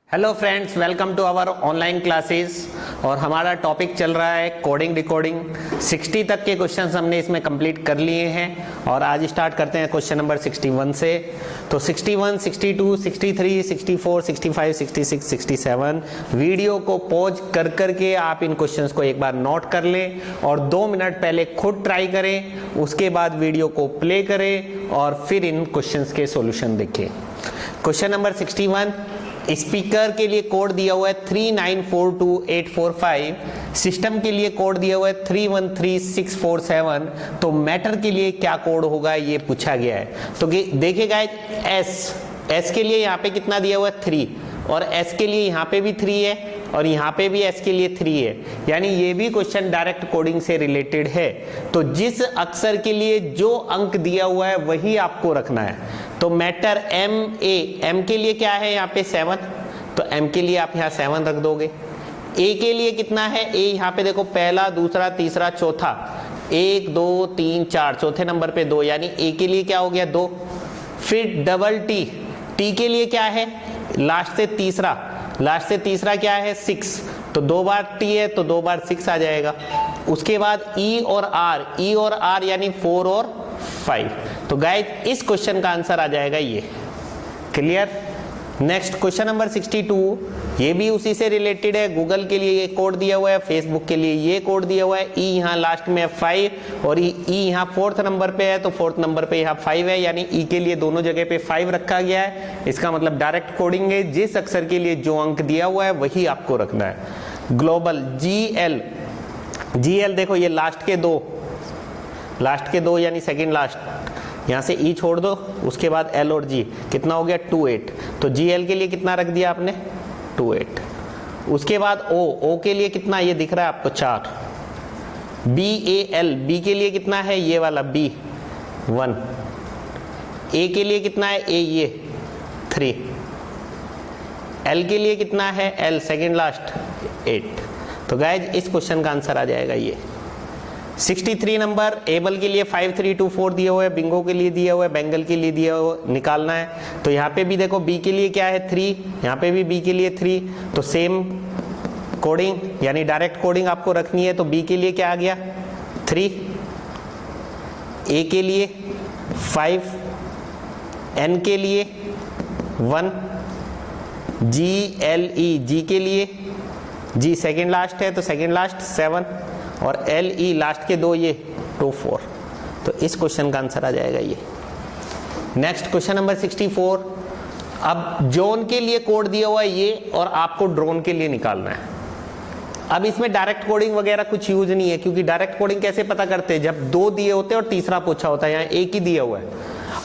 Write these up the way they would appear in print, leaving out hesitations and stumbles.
Hello friends, welcome to our online classes. और हमारा topic चल रहा है कोडिंग डिकोडिंग। 60 तक के क्वेश्चंस हमने इसमें कंप्लीट कर लिए हैं और आज स्टार्ट करते हैं क्वेश्चन नंबर 61 से। तो 61, 62, 63, 64, 65, 66, 67 वीडियो को पॉज कर करके आप इन क्वेश्चंस को एक बार नोट कर लें और 2 मिनट पहले खुद ट्राई करें, उसके बाद वीडियो को प्ले करें और फिर इन क्वेश्चंस के सॉल्यूशन देखें। क्वेश्चन नंबर 61, स्पीकर के लिए कोड दिया हुआ है 3942845, सिस्टम के लिए कोड दिया हुआ है 313647। तो मैटर के लिए क्या कोड होगा ये पूछा गया है। तो देखिएगा, एस के लिए यहाँ पे कितना दिया हुआ है 3 और एस के लिए यहाँ पे भी 3 है और यहाँ पे भी एस के लिए 3 है, यानी ये भी क्वेश्चन डायरेक्ट कोडिंग से रिलेटेड है। तो जिस अक्षर के लिए जो अंक दिया हुआ है वही आपको रखना है। तो मैटर एम के लिए क्या है यहाँ पे 7, तो एम के लिए आप यहाँ 7 रख दोगे। ए के लिए कितना है, ए यहाँ पे देखो पहला, दूसरा, तीसरा, चौथा, 1 2 3 4, चौथे नंबर पे 2, यानी ए के लिए क्या हो गया 2। फिर डबल टी, टी के लिए क्या है लास्ट से तीसरा क्या है 6, तो 2 बार टी है तो 2 बार 6 आ जाएगा। उसके बाद ई और आर यानी 4 और 5। तो गाइस इस क्वेश्चन का आंसर आ जाएगा ये। क्लियर। नेक्स्ट क्वेश्चन नंबर 62, ये भी उसी से रिलेटेड है। गूगल के लिए ये कोड दिया हुआ है, फेसबुक के लिए ये कोड दिया हुआ है। ई यहाँ लास्ट में है 5 और ई यहाँ 4th नंबर पे है, तो 4th नंबर पे यहाँ 5 है, यानी ई के लिए दोनों जगह पे 5 रखा गया है। इसका मतलब डायरेक्ट कोडिंग है, जिस अक्षर के लिए जो अंक दिया हुआ है वही आपको रखना है। ग्लोबल जीएल देखो ये लास्ट के दो यानी सेकंड लास्ट, यहाँ से ई छोड़ दो, उसके बाद एल और जी, कितना हो गया 28। तो जी एल के लिए कितना रख दिया आपने 28। उसके बाद ओ के लिए कितना ये दिख रहा है आपको 4। बी ए एल, बी के लिए कितना है ये वाला बी 1। ए के लिए कितना है ए ये 3। एल के लिए कितना है एल सेकेंड लास्ट 8। तो गाइज इस क्वेश्चन का आंसर आ जाएगा ये। 63 नंबर, एबल के लिए 5324 दिया हुआ है, बिंगो के लिए दिया हुआ है, बेंगल के लिए दिया हुआ निकालना है। तो यहाँ पे भी देखो बी के लिए क्या है 3, यहाँ पे भी बी के लिए 3, तो सेम कोडिंग यानी डायरेक्ट कोडिंग आपको रखनी है। तो बी के लिए क्या आ गया 3, ए के लिए 5, एन के लिए 1, जी के लिए जी सेकेंड लास्ट है तो सेकेंड लास्ट 7 और एल ई लास्ट के 2 ये 2 4। तो इस क्वेश्चन का आंसर आ जाएगा ये। नेक्स्ट क्वेश्चन नंबर 64, अब जोन के लिए कोड दिया हुआ है ये और आपको ड्रोन के लिए निकालना है। अब इसमें डायरेक्ट कोडिंग वगैरह कुछ यूज नहीं है, क्योंकि डायरेक्ट कोडिंग कैसे पता करते हैं जब 2 दिए होते हैं और तीसरा पूछा होता है, यहाँ एक ही दिया हुआ है।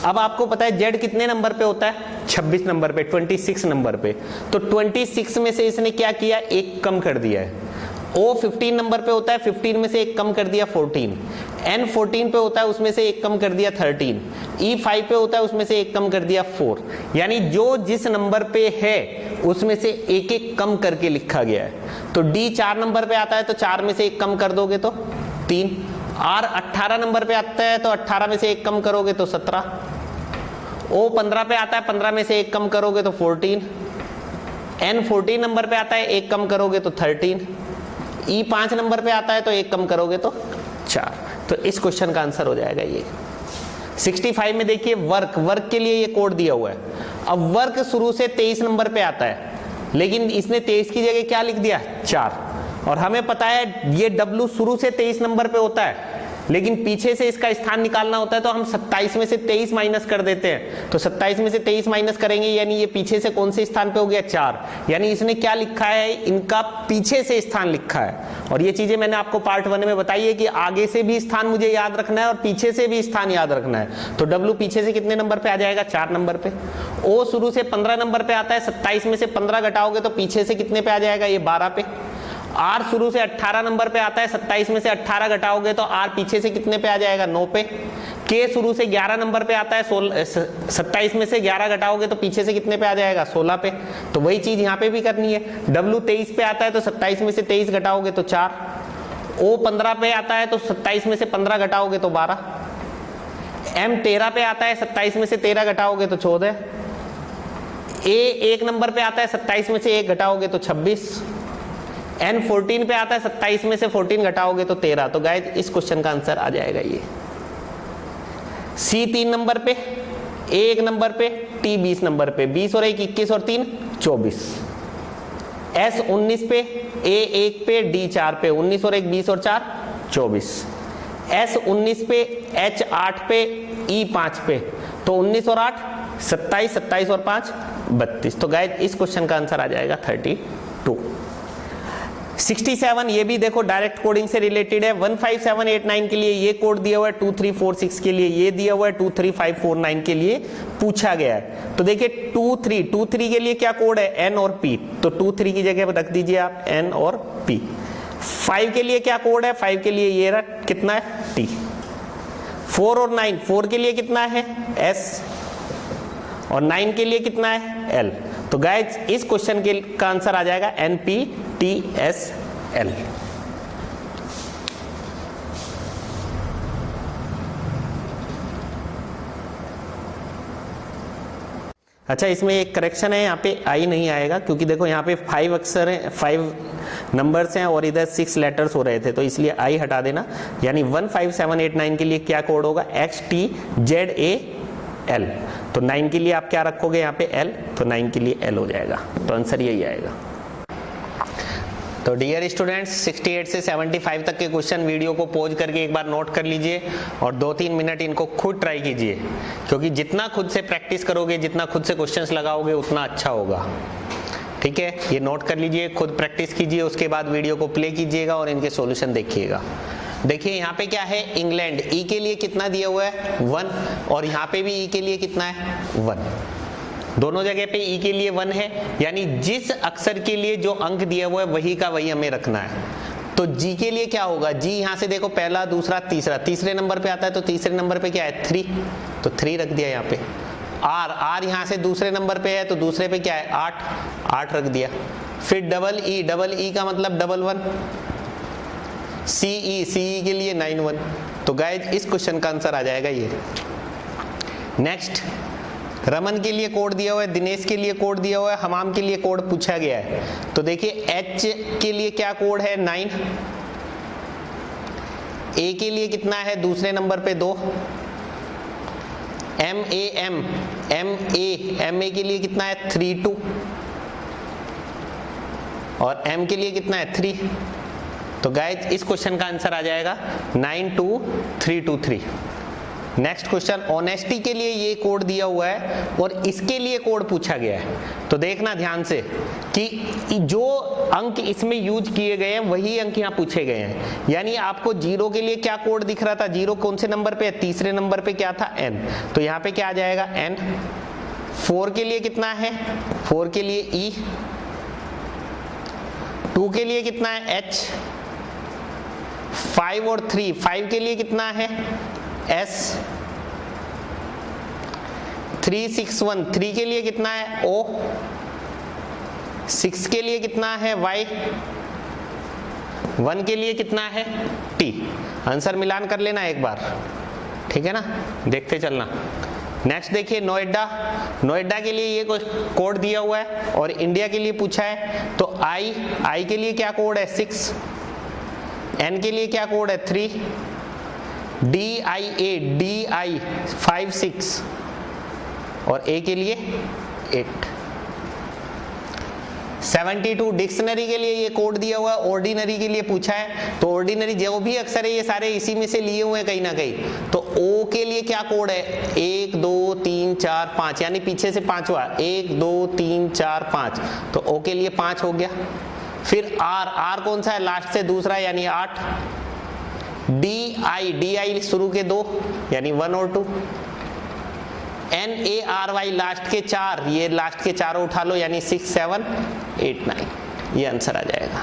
अब आपको पता है जेड कितने नंबर पे होता है 26 नंबर पे, 26 नंबर पे। तो 26 में से इसने क्या किया, एक कम कर दिया है। ओ 15 नंबर पे होता है, 15 में से एक कम कर दिया 14। एन 14 पे होता है, उसमें से एक कम कर दिया 13। ई 5 पे होता है, उसमें से एक कम कर दिया 4। यानी जो जिस नंबर पे है उसमें से एक एक कम करके लिखा गया है। तो डी 4 नंबर पे आता है तो 4 में से एक कम कर दोगे तो 3। आर 18 नंबर पे आता है तो 18 में से एक कम करोगे तो 17। ओ 15 पे आता है, 15 में से एक कम करोगे तो 14। एन 14 नंबर पे आता है, एक कम करोगे तो 13। ई 5 नंबर पे आता है तो एक कम करोगे तो 4। तो इस क्वेश्चन का आंसर हो जाएगा ये। 65 में देखिए वर्क के लिए ये कोड दिया हुआ है। अब वर्क शुरू से 23 नंबर पे आता है, लेकिन इसने 23 की जगह क्या लिख दिया 4। और हमें पता है ये डब्लू शुरू से 23 नंबर पे होता है, लेकिन पीछे से इसका स्थान निकालना होता है, तो हम 27 में से 23 माइनस कर देते हैं। तो 27 में से 23 माइनस करेंगे, यानी ये पीछे से कौन से स्थान पे हो गया 4। यानी इसने क्या लिखा है, इनका पीछे से स्थान लिखा है। और ये चीजें मैंने आपको पार्ट 1 में बताई है कि आगे से भी स्थान मुझे याद रखना है और पीछे से भी स्थान याद रखना है। तो डब्लू पीछे से कितने नंबर पे आ जाएगा 4 नंबर पे। ओ शुरू से 15 नंबर पे आता है, 27 में से 15 घटाओगे तो पीछे से कितने पे आ जाएगा ये 12 पे। आर शुरू से 18 नंबर पे आता है, 27 में से 18 घटाओगे तो आर पीछे से कितने पे आ जाएगा 9 पे। के शुरू से 11 नंबर पे आता है, 27 में से 11 घटाओगे तो पीछे से कितने पे आ जाएगा 16 पे। तो वही चीज यहाँ पे भी करनी है। डब्लू 23 पे आता है तो 27 में से 23 घटाओगे तो 4। ओ 15 पे आता है तो 27 में से 15 घटाओगे तो 12। एम 13 पे आता है, 27 में से 13 घटाओगे तो 14। ए एक नंबर पे आता है, 27 में से 1 घटाओगे तो 26, एन 14 पे आता है, 27 में से 14 घटाओगे तो 13। तो गाइज इस क्वेश्चन का आंसर आ जाएगा ये। सी 3 नंबर पे, ए 1 नंबर पे, टी 20 नंबर पे, 20 और 1 21 और 3 24। एस 19 पे, ए 1 पे, डी 4 पे, 19 और 1 20 और 4 24। एस 19 पे, एच 8 पे, ई 5 पे, तो 19 और 8 27, 27 और 5 32। तो गाइज इस क्वेश्चन का आंसर आ जाएगा 32। 67 ये भी देखो डायरेक्ट कोडिंग से रिलेटेड है। 15789 के लिए ये कोड दिया हुआ है, 2346 के लिए ये दिया हुआ है, 23549 के लिए पूछा गया है। तो देखिए 23 के लिए क्या कोड है, एन और पी, तो 23 की जगह पर रख दीजिए आप एन और पी। 5 के लिए क्या कोड है, 5 के लिए ये रहा, कितना है टी। 4 और 9, 4 के लिए कितना है एस, और 9 के लिए कितना है एल। तो गाइज इस क्वेश्चन के का आंसर आ जाएगा NPTSL। अच्छा, इसमें एक करेक्शन है, यहाँ पे आई नहीं आएगा क्योंकि देखो यहाँ पे 5 अक्षर हैं, 5 नंबर्स हैं और इधर 6 लेटर्स हो रहे थे, तो इसलिए आई हटा देना। यानी 15789 के लिए क्या कोड होगा, XTZAL। तो 9 के लिए आप क्या रखोगे यहाँ पे L, तो 9 के लिए L हो जाएगा। तो आंसर यही आएगा। तो डियर स्टूडेंट्स, 68 से 75 तक के क्वेश्चन वीडियो को पॉज करके एक बार नोट कर लीजिए और 2-3 मिनट इनको खुद ट्राई कीजिए, क्योंकि जितना खुद से प्रैक्टिस करोगे, जितना खुद से क्वेश्चंस लगाओगे, उतना अच्छा होगा। ठीक है, ये नोट कर लीजिए, खुद प्रैक्टिस कीजिए, उसके बाद वीडियो को प्ले कीजिएगा और इनके सॉल्यूशन देखिएगा। देखिए यहाँ पे क्या है, इंग्लैंड, ई के लिए कितना दिया हुआ है 1, और यहाँ पे भी ई के लिए कितना है 1। दोनों जगह पे ई के लिए 1 है, यानी जिस अक्षर के लिए जो अंक दिया हुआ है वही का वही हमें रखना है। तो जी के लिए क्या होगा, जी यहाँ से देखो पहला, दूसरा, तीसरा, तीसरे नंबर पे आता है, तो तीसरे नंबर पे क्या है 3, तो 3 रख दिया यहाँ पे। आर, आर यहाँ से दूसरे नंबर पे है, तो दूसरे पे क्या है 8, 8 रख दिया। फिर डबल ई का मतलब 11। सीई, सीई के लिए 91। तो गाइज इस क्वेश्चन का आंसर आ जाएगा ये। नेक्स्ट, रमन के लिए कोड दिया हुआ है, दिनेश के लिए कोड दिया हुआ है, हमाम के लिए कोड पूछा गया है। तो देखिए एच के लिए क्या कोड है 9, ए के लिए कितना है दूसरे नंबर पे 2, एम ए के लिए कितना है 32, और एम के लिए कितना है 3। तो गाइज इस क्वेश्चन का आंसर आ जाएगा 92323। नेक्स्ट क्वेश्चन, ऑनेस्टी के लिए ये कोड दिया हुआ है और इसके लिए कोड पूछा गया है। तो देखना ध्यान से कि जो अंक इसमें यूज किए गए हैं वही अंक यहाँ पूछे गए हैं। यानी आपको 0 के लिए क्या कोड दिख रहा था, 0 कौन से नंबर पे है, तीसरे नंबर पे क्या था n, तो यहाँ पे क्या आ जाएगा n। 4 के लिए कितना है, 4 के लिए e, 2 के लिए कितना है h, 5 और 3, 5 के लिए कितना है S, 361, 3 के लिए कितना है O, 6 के लिए कितना है Y, 1 के लिए कितना है T। आंसर मिलान कर लेना एक बार, ठीक है ना, देखते चलना। नेक्स्ट देखिए नोएडा, नोएडा के लिए ये कोड दिया हुआ है और इंडिया के लिए पूछा है। तो I के लिए क्या कोड है 6, N के लिए क्या कोड है 3, DI 5 6, और A के लिए 8। 72 डिक्शनरी के लिए ये कोड दिया हुआ है, ऑर्डिनरी के लिए पूछा है। तो ऑर्डिनरी जो भी अक्षर है ये सारे इसी में से लिए हुए हैं कहीं ना कहीं। तो O के लिए क्या कोड है 1 2 3 4 5, यानी पीछे से 5वां 1 2 3 4 5, तो O के लिए 5 हो गया। फिर R कौन सा है लास्ट से दूसरा यानी 8। DI शुरू के 2 यानी 1 और 2। NARY लास्ट के 4, ये लास्ट के 4 उठा लो यानी 6 7 8 9, ये आंसर आ जाएगा।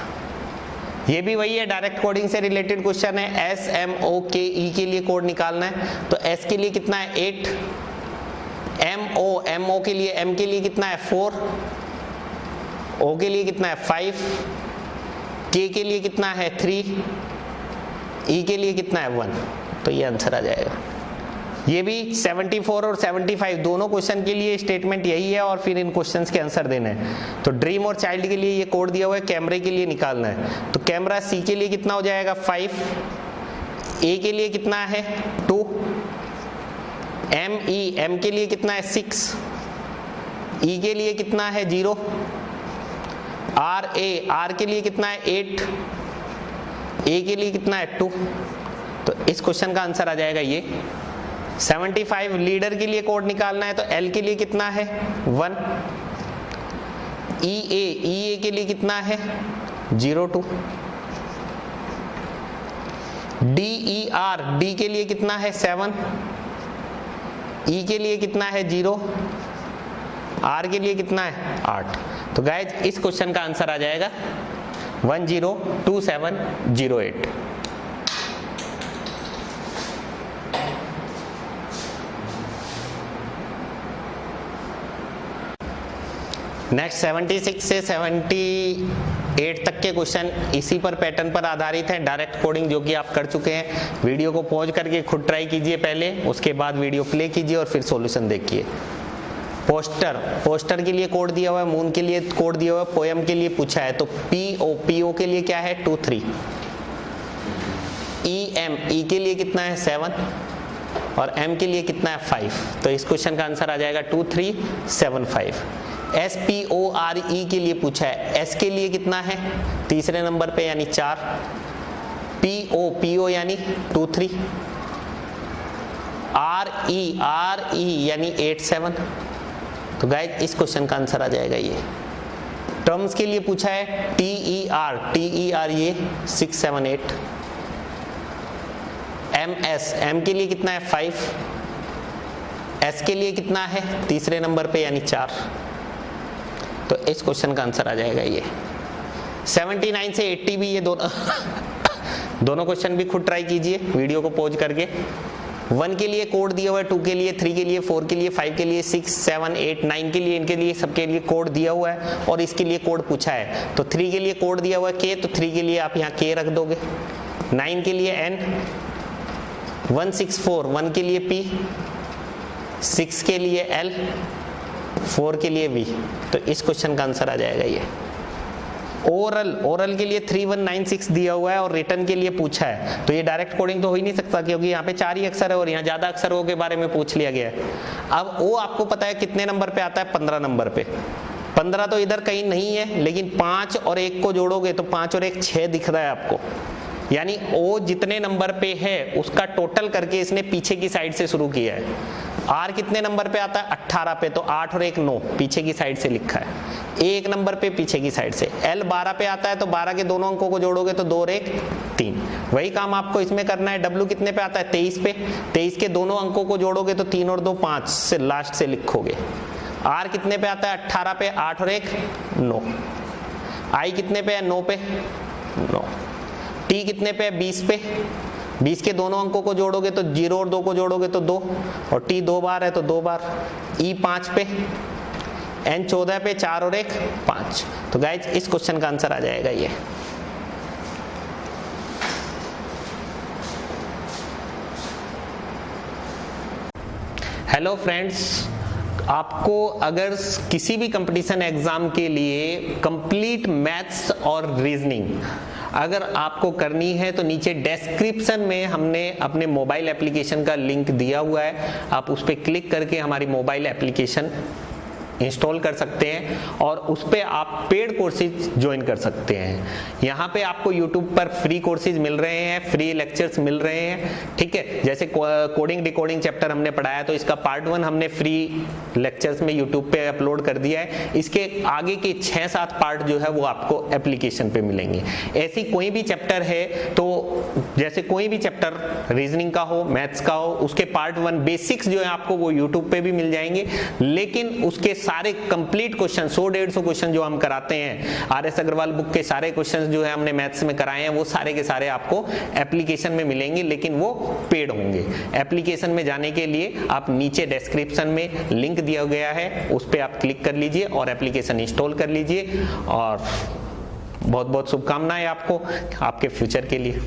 ये भी वही है, डायरेक्ट कोडिंग से रिलेटेड क्वेश्चन है। SMOKE के लिए कोड निकालना है। तो S के लिए कितना है 8, MO के लिए M के लिए कितना है 4, O के लिए कितना है 5, K के लिए कितना है 3, E के लिए कितना है 1, तो ये आंसर आ जाएगा। ये भी 74 और 75 दोनों क्वेश्चन के लिए स्टेटमेंट यही है और फिर इन क्वेश्चंस के आंसर देने हैं। तो ड्रीम और चाइल्ड के लिए ये कोड दिया हुआ है, कैमरे के लिए निकालना है। तो कैमरा सी के लिए कितना हो जाएगा 5, ए के लिए कितना है 2, एम के लिए कितना है 6, ई के लिए कितना है 0, आर के लिए कितना है 8, ए के लिए कितना है 2। तो इस क्वेश्चन का आंसर आ जाएगा ये 75। लीडर के लिए कोड निकालना है तो एल के लिए कितना है 1, ई ए के लिए कितना है 02, डी के लिए कितना है 7, ई के लिए कितना है 0, आर के लिए कितना है 8। तो गाइज इस क्वेश्चन का आंसर आ जाएगा 102708। नेक्स्ट 76 से 78 तक के क्वेश्चन इसी पर पैटर्न पर आधारित हैं, डायरेक्ट कोडिंग जो कि आप कर चुके हैं। वीडियो को पॉज करके खुद ट्राई कीजिए पहले, उसके बाद वीडियो प्ले कीजिए और फिर सॉल्यूशन देखिए। पोस्टर के लिए कोड दिया हुआ है, मून के लिए कोड दिया हुआ है, पोएम के लिए पूछा है तो पीओ के लिए क्या है 2 3, ई के लिए कितना है 7 और एम के लिए कितना है 5। तो इस क्वेश्चन का आंसर आ जाएगा 2375। SPORE के लिए पूछा है, एस के लिए कितना है तीसरे नंबर पे यानी 4, PO यानी 2 3, RE यानी 8 7। तो गाइज इस क्वेश्चन का आंसर आ जाएगा ये। टर्म्स के लिए पूछा है TER ये 6 7 8, एम के लिए कितना है 5, एस के लिए कितना है तीसरे नंबर पे यानी 4। तो इस क्वेश्चन का आंसर आ जाएगा ये। 79 से 80 भी ये दोनों क्वेश्चन भी खुद ट्राई कीजिए वीडियो को पॉज करके। 1 के लिए कोड दिया हुआ है, 2 के लिए, 3 के लिए, 4 के लिए, 5 के लिए, 6 7 8 9 के लिए, इनके लिए सबके लिए कोड दिया हुआ है और इसके लिए कोड पूछा है। तो 3 के लिए कोड दिया हुआ है के, तो 3 के लिए आप यहाँ के रख दोगे, 9 के लिए एन, 164 1 के लिए पी, 6 के लिए एल, 4 के लिए वी। तो इस क्वेश्चन का आंसर आ जाएगा ये। ओरल के लिए 3196 दिया हुआ है और रिटर्न के लिए पूछा है तो ये डायरेक्ट कोडिंग तो हो ही नहीं सकता क्योंकि यहाँ पे 4 ही अक्षर है और यहाँ ज्यादा अक्षरों के बारे में पूछ लिया गया है। अब वो आपको पता है कितने नंबर पे आता है 15 नंबर पे। 15 तो इधर कहीं नहीं है, लेकिन 5 और 1 को जोड़ोगे तो 5 और 1 6 दिख रहा है आपको, यानी ओ जितने नंबर पे है उसका टोटल करके इसने पीछे की साइड से शुरू किया है। आर कितने नंबर पे आता है 18 पे, तो 8 और 1 9 पीछे की साइड से लिखा है। ए 1 नंबर पे पीछे की साइड से। एल 12 पे आता है तो 12 के दोनों अंकों को जोड़ोगे तो 2 और 1 3। वही काम आपको इसमें करना है। डब्ल्यू कितने पे आता है 23 पे, 23 के दोनों अंकों को जोड़ोगे तो 3 और 2 5 से लास्ट से लिखोगे। आर कितने पे आता है 18 पे, 8 और 1 9। आई कितने पे है 9 पे 9। टी कितने पे है 20 पे, 20 के दोनों अंकों को जोड़ोगे तो 0 और 2 को जोड़ोगे तो 2 और टी 2 बार है तो 2 बार। ई 5 पे, एन 14 पे, 4 और 1 5। तो गाइज इस क्वेश्चन का आंसर आ जाएगा ये। हेलो फ्रेंड्स, आपको अगर किसी भी कंपटीशन एग्जाम के लिए कंप्लीट मैथ्स और रीजनिंग अगर आपको करनी है तो नीचे डिस्क्रिप्शन में हमने अपने मोबाइल एप्लीकेशन का लिंक दिया हुआ है। आप उस पर क्लिक करके हमारी मोबाइल एप्लीकेशन इंस्टॉल कर सकते हैं और उस पर आप पेड कोर्सेज ज्वाइन कर सकते हैं। यहाँ पे आपको YouTube पर फ्री कोर्सेज मिल रहे हैं, फ्री लेक्चर्स मिल रहे हैं, ठीक है। जैसे कोडिंग डिकोडिंग चैप्टर हमने पढ़ाया तो इसका पार्ट 1 हमने फ्री लेक्चर्स में YouTube पे अपलोड कर दिया है। इसके आगे के 6-7 पार्ट जो है वो आपको एप्लीकेशन पे मिलेंगे। ऐसी कोई भी चैप्टर है तो जैसे कोई भी चैप्टर रीजनिंग का हो, मैथ्स का हो, उसके पार्ट 1 बेसिक्स जो है आपको वो YouTube पे भी मिल जाएंगे, लेकिन उसके सारे कंप्लीट क्वेश्चन 100-150 क्वेश्चन जो हम कराते हैं, RS अग्रवाल बुक के सारे क्वेश्चन जो है हमने मैथ्स में कराए हैं वो सारे के सारे आपको एप्लीकेशन में मिलेंगे, लेकिन वो पेड होंगे। एप्लीकेशन में जाने के लिए आप नीचे डिस्क्रिप्शन में लिंक दिया गया है, उस पर आप क्लिक कर लीजिए और एप्लीकेशन इंस्टॉल कर लीजिए। और बहुत बहुत शुभकामनाएं आपको आपके फ्यूचर के लिए।